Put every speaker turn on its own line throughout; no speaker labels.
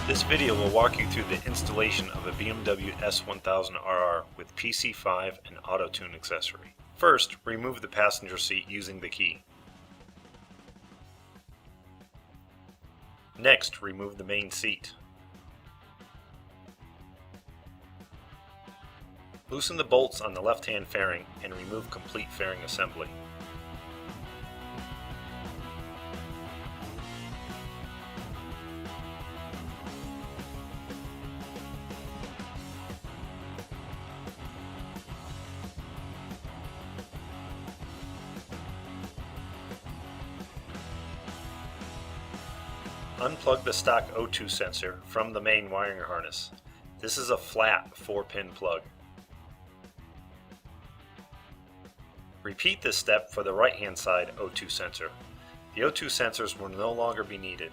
This video will walk you through the installation of a BMW S1000RR with PC5 and auto-tune accessory. First, remove the passenger seat using the key. Next, remove the main seat. Loosen the bolts on the left-hand fairing and remove complete fairing assembly. Unplug the stock O2 sensor from the main wiring harness. This is a flat 4-pin plug. Repeat this step for the right-hand side O2 sensor. The O2 sensors will no longer be needed.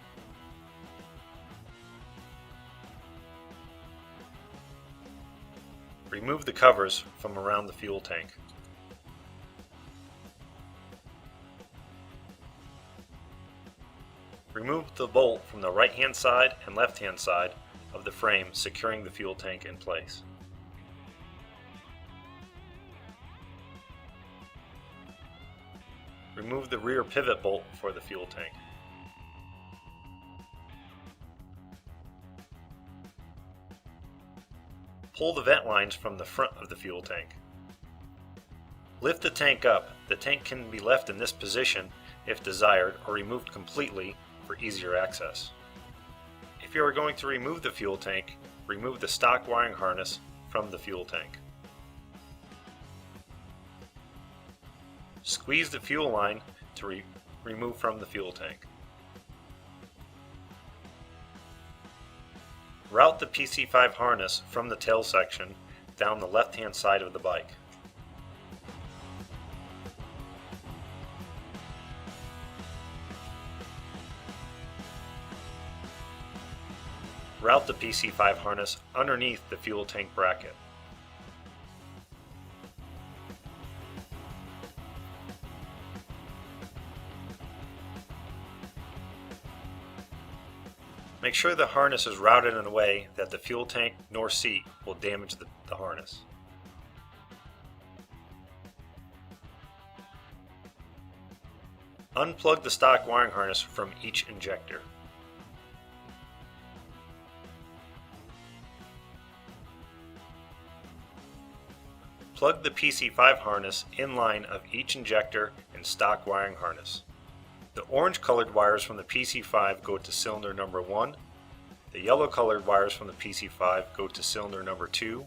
Remove the covers from around the fuel tank. Remove the bolt from the right-hand side and left-hand side of the frame, securing the fuel tank in place. Remove the rear pivot bolt for the fuel tank. Pull the vent lines from the front of the fuel tank. Lift the tank up. The tank can be left in this position if desired, or removed completely for easier access. If you are going to remove the fuel tank, remove the stock wiring harness from the fuel tank. Squeeze the fuel line to remove from the fuel tank. Route the PC5 harness from the tail section down the left-hand side of the bike. Route the PC5 harness underneath the fuel tank bracket. Make sure the harness is routed in a way that the fuel tank nor seat will damage the harness. Unplug the stock wiring harness from each injector. Plug the PC5 harness in line of each injector and stock wiring harness. The orange colored wires from the PC5 go to cylinder number 1, the yellow colored wires from the PC5 go to cylinder number 2,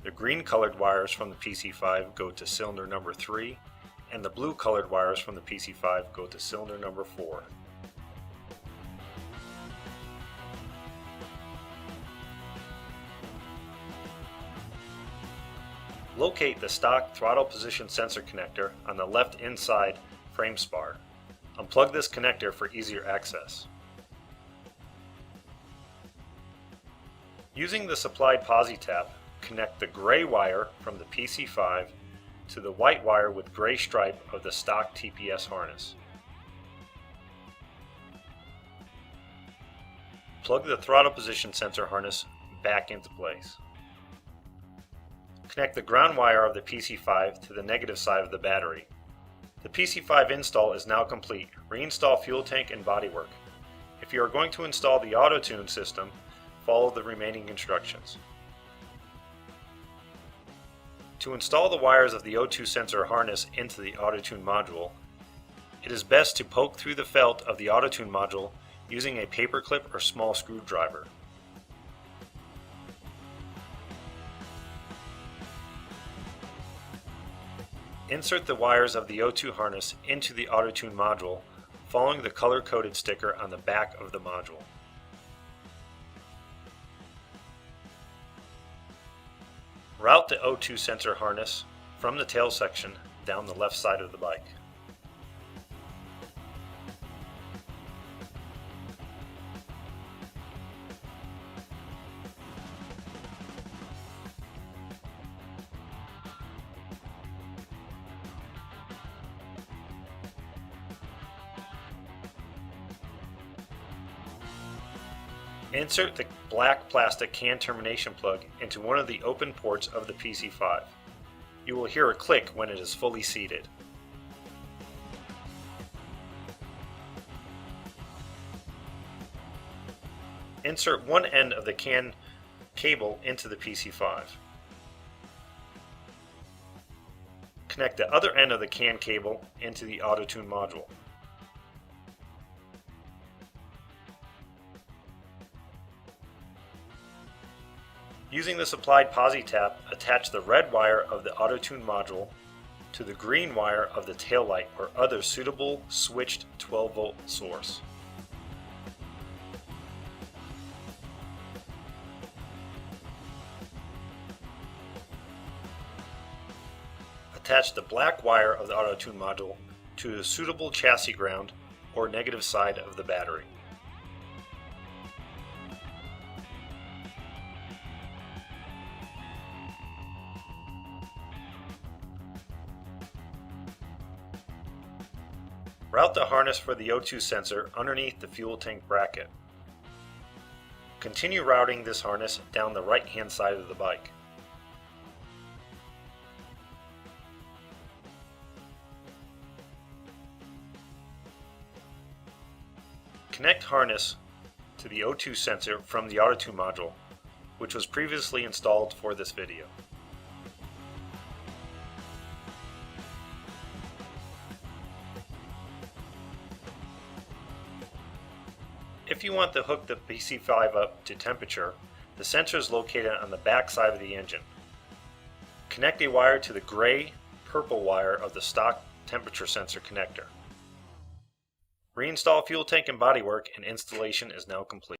the green colored wires from the PC5 go to cylinder number 3, and the blue colored wires from the PC5 go to cylinder number 4. Locate the stock throttle position sensor connector on the left inside frame spar. Unplug this connector for easier access. Using the supplied posi tap, connect the gray wire from the PC5 to the white wire with gray stripe of the stock TPS harness. Plug the throttle position sensor harness back into place. Connect the ground wire of the PC5 to the negative side of the battery. The PC5 install is now complete. Reinstall fuel tank and bodywork. If you are going to install the auto-tune system, follow the remaining instructions. To install the wires of the O2 sensor harness into the auto-tune module, it is best to poke through the felt of the auto-tune module using a paperclip or small screwdriver. Insert the wires of the O2 harness into the auto-tune module, following the color-coded sticker on the back of the module. Route the O2 sensor harness from the tail section down the left side of the bike. Insert the black plastic can termination plug into one of the open ports of the PC5. You will hear a click when it is fully seated. Insert one end of the CAN cable into the PC5. Connect the other end of the CAN cable into the auto-tune module. Using the supplied posi tap, attach the red wire of the auto-tune module to the green wire of the taillight or other suitable switched 12-volt source. Attach the black wire of the auto-tune module to the suitable chassis ground or negative side of the battery. Route the harness for the O2 sensor underneath the fuel tank bracket. Continue routing this harness down the right-hand side of the bike. Connect harness to the O2 sensor from the auto-tune module, which was previously installed for this video. If you want to hook the PC5 up to temperature, the sensor is located on the back side of the engine. Connect a wire to the gray-purple wire of the stock temperature sensor connector. Reinstall fuel tank and bodywork, and installation is now complete.